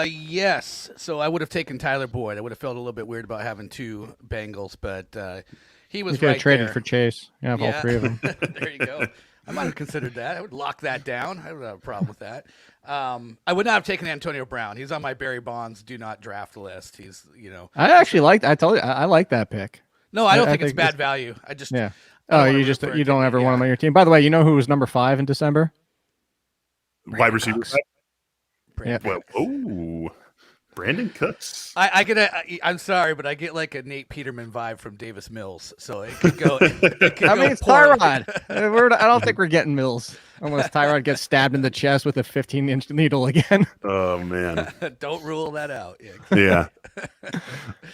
Yes. So I would have taken Tyler Boyd. I would have felt a little bit weird about having 2 Bengals, but he was right traded there. For Chase. Yeah, all 3 of them. There you go. I might have considered that. I would lock that down. I would have a problem with that. I would not have taken Antonio Brown. He's on my Barry Bonds do not draft list. He's, I actually I told you, I like that pick. No, I don't think it's bad value. I just, yeah. Oh, you don't ever want him on your team. By the way, you know who was number 5 in December? Wide receiver. Yeah. Well, Brandin Cooks. I'm sorry, but I get like a Nate Peterman vibe from Davis Mills, so it could go. It's Tyrod. I don't think we're getting Mills unless Tyrod gets stabbed in the chest with a 15-inch needle again. Oh man! Don't rule that out. Yeah.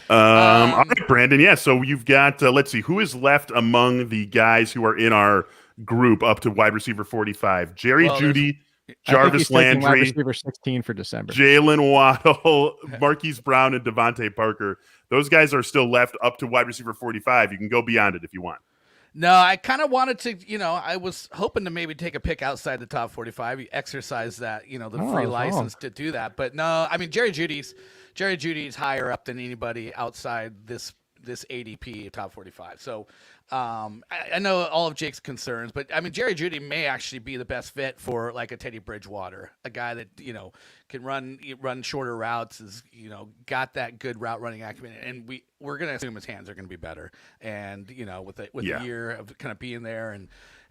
All right, Brandin. Yeah. So you've got. Let's see who is left among the guys who are in our group up to wide receiver 45. Judy. Jarvis Landry, wide receiver 16 for December. Jalen Waddle, Marquise Brown, and DeVante Parker. Those guys are still left up to wide receiver 45. You can go beyond it if you want. No, I kind of wanted to, I was hoping to maybe take a pick outside the top 45. You exercise that, the free license to do that. But no, I mean, Jerry Judy's higher up than anybody outside this ADP top 45. So I know all of Jake's concerns, but I mean, Jerry Jeudy may actually be the best fit for like a Teddy Bridgewater, a guy that, can run shorter routes, is, got that good route running acumen. And we're going to assume his hands are going to be better. And, with a year of kind of being there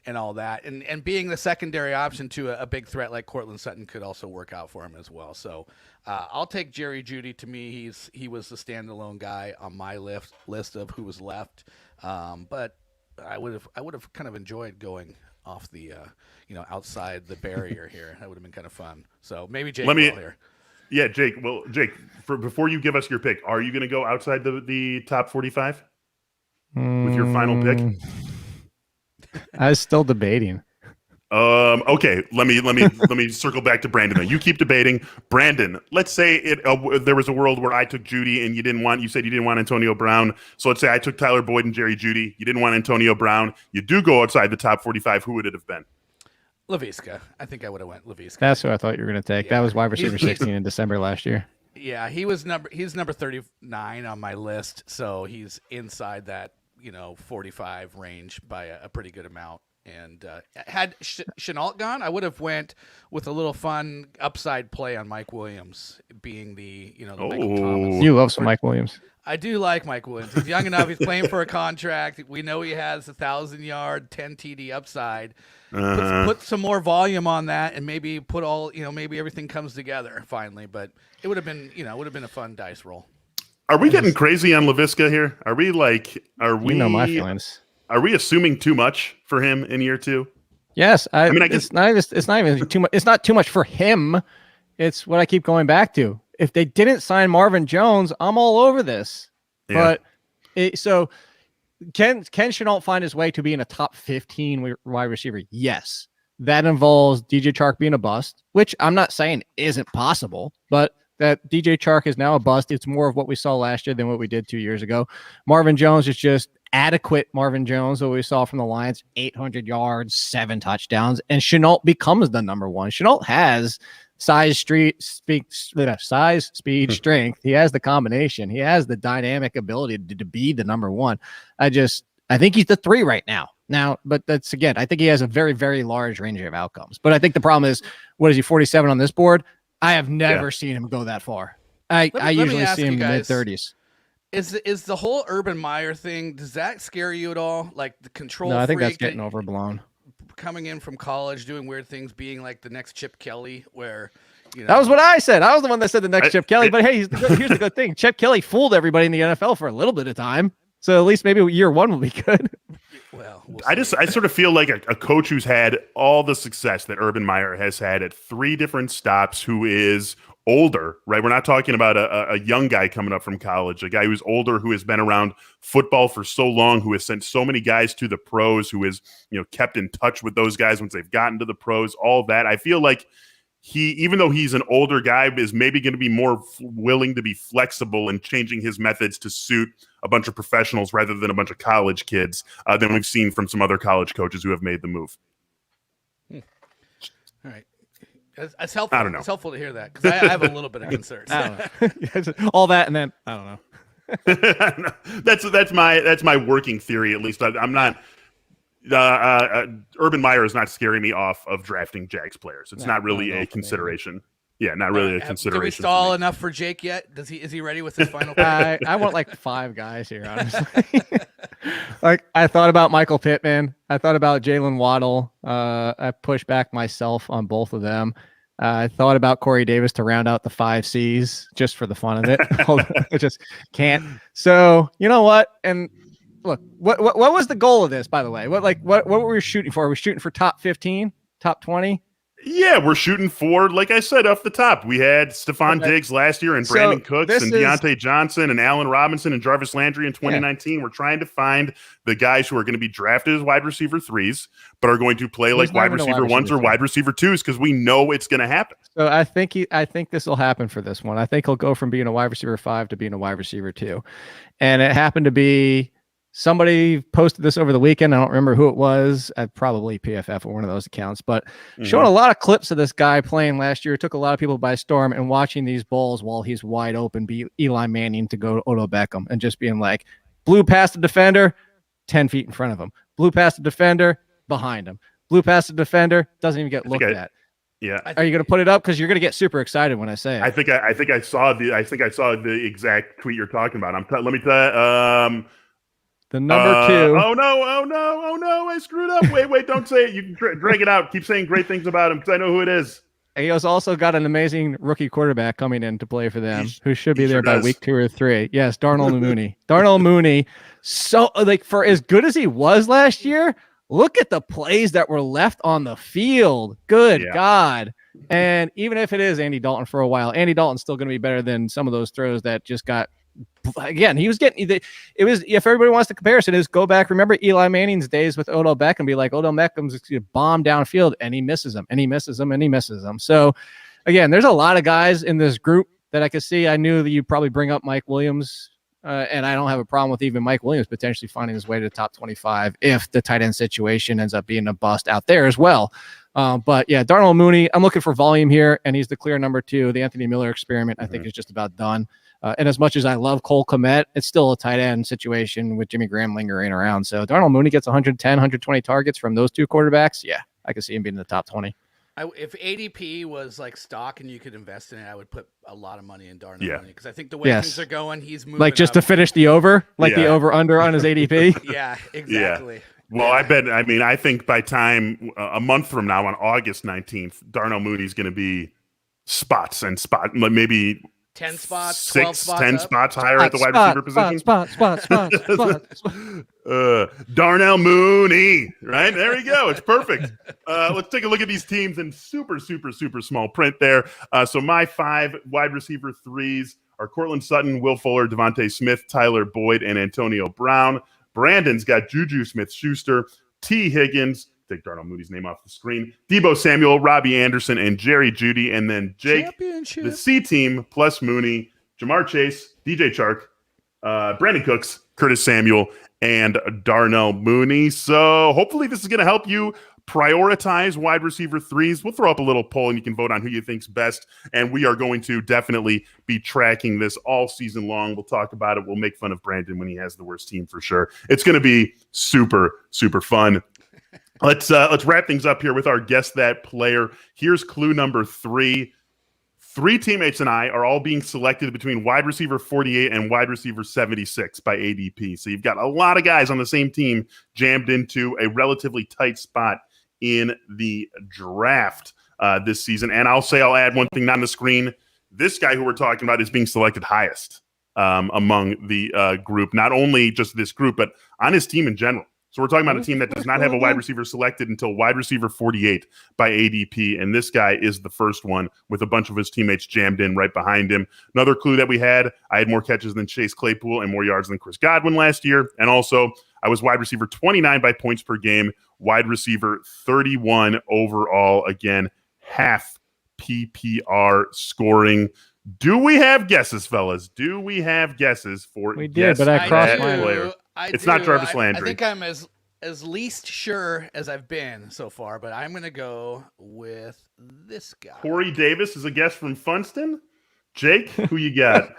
and all that, and being the secondary option to a big threat like Courtland Sutton could also work out for him as well. So I'll take Jerry Jeudy. To me, he was the standalone guy on my list of who was left. But I would have kind of enjoyed going off the outside the barrier here. That would have been kind of fun. So maybe Jake here. Yeah, Jake. Well, Jake, before you give us your pick, are you going to go outside the top 45 with your final pick? I was still debating. Okay, let me circle back to Brandin. Then you keep debating Brandin. Let's say there was a world where I took Judy and you said you didn't want Antonio Brown. So let's say I took Tyler Boyd and Jerry Judy. You didn't want Antonio Brown. You do go outside the top 45. Who would it have been? Laviska. I think I would have went Laviska. That's who I thought you were going to take. Yeah. That was wide receiver 16 in December last year. Yeah, he's number 39 on my list, so he's inside that 45 range by a pretty good amount. And had Shenault gone, I would have went with a little fun upside play on Mike Williams being the Michael Thomas. You love some Mike Williams. I do like Mike Williams. He's young enough. He's playing for a contract. We know he has 1,000-yard, 10 TD upside. Put some more volume on that, and maybe maybe everything comes together finally. But it would have been a fun dice roll. Are we getting crazy on Laviska here? Are we You know my feelings. Are we assuming too much for him in year 2? Yes, I mean, I guess it's not even too much. It's not too much for him. It's what I keep going back to. If they didn't sign Marvin Jones, I'm all over this. Yeah. But so can Shenault find his way to being a top 15 wide receiver? Yes. That involves DJ Chark being a bust, which I'm not saying isn't possible, but that DJ Chark is now a bust. It's more of what we saw last year than what we did 2 years ago. Marvin Jones is just adequate Marvin Jones, what we saw from the Lions, 800 yards, 7 touchdowns, and Shenault becomes the number one. Shenault has size, speed, strength. He has the combination. He has the dynamic ability to be the number one. I think he's the 3 right now. But that's, again, I think he has a very, very large range of outcomes. But I think the problem is, what is he, 47 on this board? I have never seen him go that far. I usually see him in the mid-30s. Is the whole Urban Meyer thing, does that scare you at all? Like the control No, I think that's getting overblown. Coming in from college, doing weird things, being like the next Chip Kelly, where that was what I said. I was the one that said the next Chip Kelly. But hey, here's the good thing: Chip Kelly fooled everybody in the NFL for a little bit of time, so at least maybe year 1 will be good. Well, I sort of feel like a coach who's had all the success that Urban Meyer has had at 3 different stops, who is older, right? We're not talking about a young guy coming up from college, a guy who's older, who has been around football for so long, who has sent so many guys to the pros, who has, kept in touch with those guys once they've gotten to the pros, all that. I feel like even though he's an older guy, is maybe going to be more willing to be flexible and changing his methods to suit a bunch of professionals rather than a bunch of college kids than we've seen from some other college coaches who have made the move. All right. It's helpful. I don't know. It's helpful to hear that, because I have a little bit of concerns. I don't know. All that, and then I don't know. That's my working theory, at least. I'm not. Urban Meyer is not scaring me off of drafting Jags players. It's not really a consideration. Yeah, not really a consideration. Did we stall enough for Jake yet? Is he ready with his final pick? I want like 5 guys here, honestly. Like, I thought about Michael Pittman. I thought about Jalen Waddle. I pushed back myself on both of them. I thought about Corey Davis to round out the 5 C's just for the fun of it. I just can't. So you know what? And look, what was the goal of this, by the way? What were we shooting for? Are we shooting for top 15, top 20? Yeah, we're shooting for, like I said, off the top. We had Stefon Diggs last year and Brandon Cooks and Diontae Johnson and Allen Robinson and Jarvis Landry in 2019. Yeah. We're trying to find the guys who are going to be drafted as wide receiver 3s, but are going to play like wide receiver 1s or wide receiver 2s, because we know it's going to happen. So I think this will happen for this one. I think he'll go from being a wide receiver 5 to being a wide receiver 2. And it happened to be somebody posted this over the weekend. I don't remember who it was. Probably PFF or one of those accounts, but showing a lot of clips of this guy playing last year. It took a lot of people by storm, and watching these balls while he's wide open be Eli Manning to go to Odell Beckham, and just being like, blew past the defender, 10 feet in front of him. Blew past the defender, behind him. Blew past the defender, doesn't even get looked at. Yeah. Are you going to put it up? Because you're going to get super excited when I say it. I think I saw the exact tweet you're talking about. Let me tell you. The number 2. Oh no! I screwed up. Wait! Don't say it. You can drag it out. Keep saying great things about him, because I know who it is. He has also got an amazing rookie quarterback coming in to play for them, who should be there by week 2 or 3. Yes, Darnell Mooney. Darnell Mooney. So, for as good as he was last year, look at the plays that were left on the field. Good God! And even if it is Andy Dalton for a while, Andy Dalton's still going to be better than some of those throws that just got again, he was getting it was, if everybody wants the comparison, is go back. Remember Eli Manning's days with Odell Beckham, be like, Odell Beckham's bomb downfield and he misses them and he misses them and he misses them. So again, there's a lot of guys in this group that I could see. I knew that you'd probably bring up Mike Williams, and I don't have a problem with even Mike Williams potentially finding his way to the top 25 if the tight end situation ends up being a bust out there as well. But yeah, Darnell Mooney, I'm looking for volume here, and he's the clear number 2. The Anthony Miller experiment, I think, is just about done. And as much as I love Cole Kmet, it's still a tight end situation with Jimmy Graham lingering around. So Darnell Mooney gets 110, 120 targets from those 2 quarterbacks. Yeah, I could see him being in the top 20. If ADP was like stock and you could invest in it, I would put a lot of money in Darnell Mooney because I think the way things are going, he's moving like just up. to finish the over, like the over under on his ADP. Yeah, exactly. Yeah. Well, I think by time a month from now on August 19th, Darnell Mooney's going to be maybe 10 spots, 6, spots 10 up. spots higher at the wide receiver position. Spot. Darnell Mooney, right? There we go. It's perfect. Let's take a look at these teams in super, super, super small print there. So my 5 wide receiver 3s are Courtland Sutton, Will Fuller, DeVante Smith, Tyler Boyd, and Antonio Brown. Brandon's got Juju Smith-Schuster, T. Higgins, take Darnell Mooney's name off the screen, Deebo Samuel, Robby Anderson, and Jerry Jeudy. And then Jake, the C team plus Mooney, Jamar Chase, DJ Chark, Brandin Cooks, Curtis Samuel, and Darnell Mooney. So hopefully this is going to help you prioritize wide receiver 3s. We'll throw up a little poll and you can vote on who you think's best. And we are going to definitely be tracking this all season long. We'll talk about it. We'll make fun of Brandin when he has the worst team for sure. It's going to be super, super fun. Let's wrap things up here with our Guess That Player. Here's clue number 3. 3 teammates and I are all being selected between wide receiver 48 and wide receiver 76 by ADP. So you've got a lot of guys on the same team jammed into a relatively tight spot in the draft this season. And I'll add one thing not on the screen. This guy who we're talking about is being selected highest among the group, not only just this group, but on his team in general. So we're talking about a team that does not have a wide receiver selected until wide receiver 48 by ADP. And this guy is the first one with a bunch of his teammates jammed in right behind him. Another clue that we had, I had more catches than Chase Claypool and more yards than Chris Godwin last year. And also I was wide receiver 29 by points per game, wide receiver 31 overall. Again, half PPR scoring. Do we have guesses, fellas? Do we have guesses for We did, but I crossed my player? It's not Jarvis Landry. I think I'm as least sure as I've been so far, but I'm going to go with this guy. Corey Davis is a guess from Funston. Jake, who you got?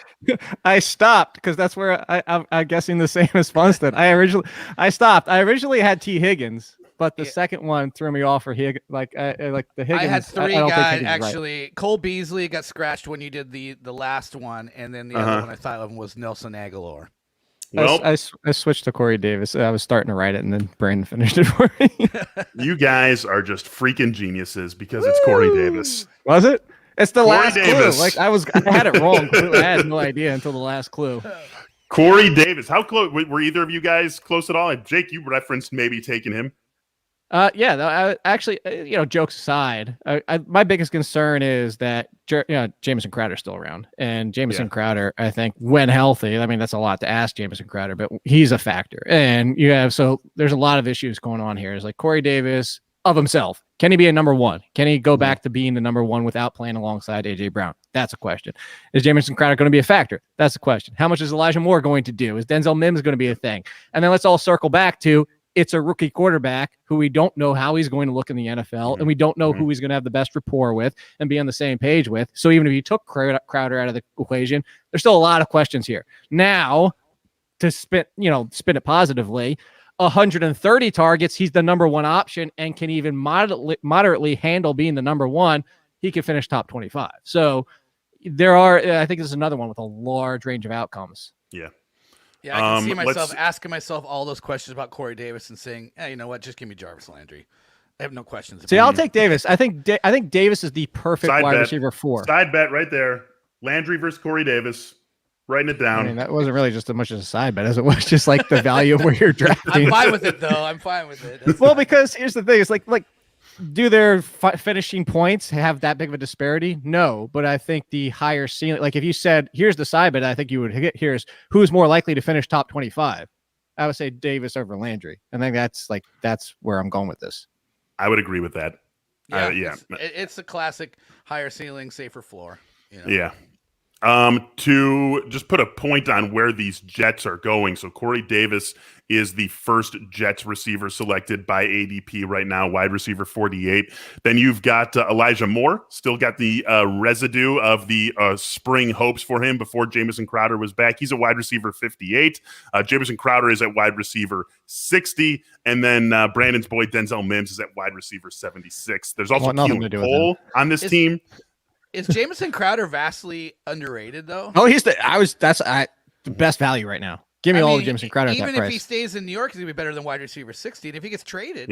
I stopped because that's where I'm guessing the same as Funston. I stopped. I originally had T. Higgins, but the second one threw me off for Higgins. Like the Higgins. I had 3 I guys actually. Right. Cole Beasley got scratched when you did the last one, and then the other one I thought of was Nelson Aguilar. Well, I switched to Corey Davis. I was starting to write it, and then Brandon finished it for me. You guys are just freaking geniuses because it's Corey Davis. Was it? It's the Corey last Davis. clue. Like I had it wrong. I had no idea until the last clue. Corey Davis. How close were either of you guys close at all? And Jake, you referenced maybe taking him. Yeah, actually, jokes aside, my biggest concern is that Jamison Crowder's still around, and Jamison Crowder, I think, when healthy, I mean that's a lot to ask Jamison Crowder, but he's a factor, and so there's a lot of issues going on here. It's like Corey Davis of himself, can he be a number 1? Can he go back to being the number 1 without playing alongside AJ Brown? That's a question. Is Jamison Crowder going to be a factor? That's a question. How much is Elijah Moore going to do? Is Denzel Mims going to be a thing? And then let's all circle back to. It's a rookie quarterback who we don't know how he's going to look in the NFL, and we don't know who he's going to have the best rapport with and be on the same page with. So even if you took Crowder out of the equation, there's still a lot of questions here. Now, to spin it positively, 130 targets, he's the number 1 option and can even moderately handle being the number 1. He can finish top 25. So I think this is another one with a large range of outcomes. Yeah. Yeah, I can see myself asking myself all those questions about Corey Davis and saying, hey, you know what? Just give me Jarvis Landry. I have no questions. See, I'll take Davis. I think Davis is the perfect wide receiver 4. Side bet right there. Landry versus Corey Davis. Writing it down. I mean, that wasn't really just as much as a side bet as it was just like the value of where you're drafting. I'm fine with it, though. I'm fine with it. Well, because here's the thing. It's like Do their finishing points have that big of a disparity? No, but I think the higher ceiling, like if you said, here's the side bet I think you would hit, here's who's more likely to finish top 25. I would say Davis over Landry. I think that's where I'm going with this. I would agree with that. Yeah. It's a classic higher ceiling, safer floor. Yeah. To just put a point on where these Jets are going. So Corey Davis is the first Jets receiver selected by ADP right now, wide receiver 48. Then you've got Elijah Moore, still got the residue of the spring hopes for him before Jamison Crowder was back. He's a wide receiver 58. Jamison Crowder is at wide receiver 60. And then Brandon's boy Denzel Mims is at wide receiber 76. There's also Keelan Cole on this team. Is Jamison Crowder vastly underrated though? Oh, that's the best value right now. Give me all of Jamison Crowder. Even at that price. If he stays in New York, he's gonna be better than wide receiver 60. And if he gets traded,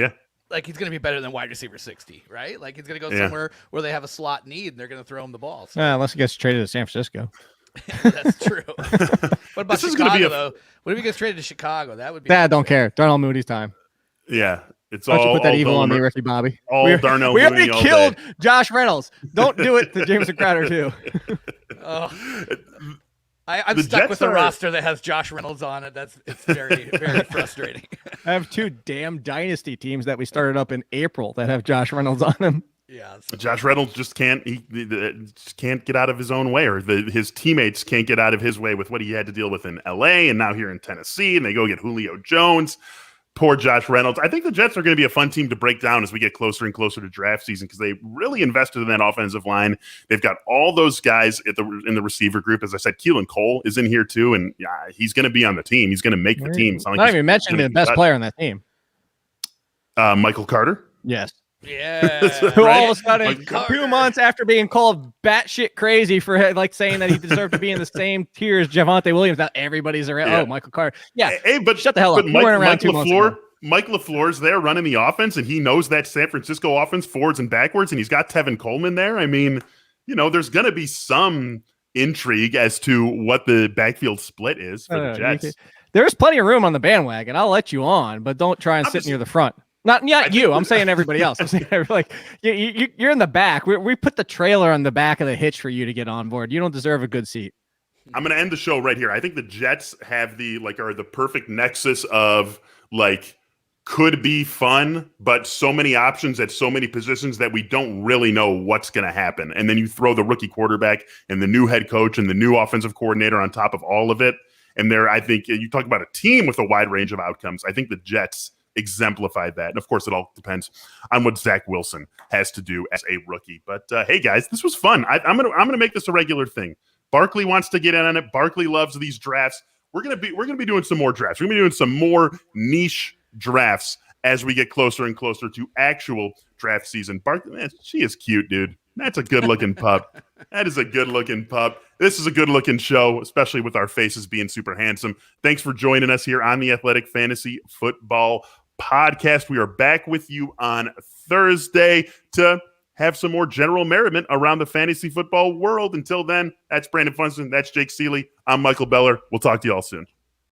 like he's gonna be better than wide receiver 60, right? Like he's gonna go somewhere where they have a slot need and they're gonna throw him the ball. So. Unless he gets traded to San Francisco. That's true. What about Chicago though? What if he gets traded to Chicago? That would be. I don't care. Darnell Mooney's time. Yeah. It's Don't you put that evil on me, Ricky Bobby. Darnell we already killed Josh Reynolds. Don't do it to Jamison Crowder, too. I'm stuck with a roster that has Josh Reynolds on it. It's very, very frustrating. I have 2 damn dynasty teams that we started up in April that have Josh Reynolds on them. Yeah, Josh Reynolds just can't get out of his own way, or his teammates can't get out of his way with what he had to deal with in LA and now here in Tennessee, and they go get Julio Jones. Poor Josh Reynolds. I think the Jets are going to be a fun team to break down as we get closer and closer to draft season because they really invested in that offensive line. They've got all those guys in the receiver group. As I said, Keelan Cole is in here too, and he's going to be on the team. He's going to make the team. It's not even mentioning the best player on that team. Michael Carter? Yes. Yeah. All of a sudden, 2 months after being called batshit crazy for saying that he deserved to be in the same tier as Javonte Williams, now everybody's around. Yeah. Oh, Michael Carter. Yeah. Hey, but shut the hell up. Mike LaFleur's there running the offense, and he knows that San Francisco offense forwards and backwards, and he's got Tevin Coleman there. I mean, there's going to be some intrigue as to what the backfield split is for the Jets. There's plenty of room on the bandwagon. I'll let you on, but don't try and sit near the front. Not you. I'm saying everybody else. I'm saying you're in the back. We put the trailer on the back of the hitch for you to get on board. You don't deserve a good seat. I'm going to end the show right here. I think the Jets have are the perfect nexus of could be fun, but so many options at so many positions that we don't really know what's going to happen. And then you throw the rookie quarterback and the new head coach and the new offensive coordinator on top of all of it. And I think you talk about a team with a wide range of outcomes. I think the Jets exemplified that. And of course, it all depends on what Zach Wilson has to do as a rookie. But hey, guys, this was fun. I'm gonna make this a regular thing. Barkley wants to get in on it. Barkley loves these drafts. We're gonna be doing some more drafts. We're gonna be doing some more niche drafts as we get closer and closer to actual draft season. Barkley, man, she is cute, dude. That's a good-looking pup. That is a good-looking pup. This is a good-looking show, especially with our faces being super handsome. Thanks for joining us here on the Athletic Fantasy Football Podcast. We are back with you on Thursday to have some more general merriment around the fantasy football world. Until then, that's Brandon Funston. That's Jake Seeley. I'm Michael Beller. We'll talk to you all soon.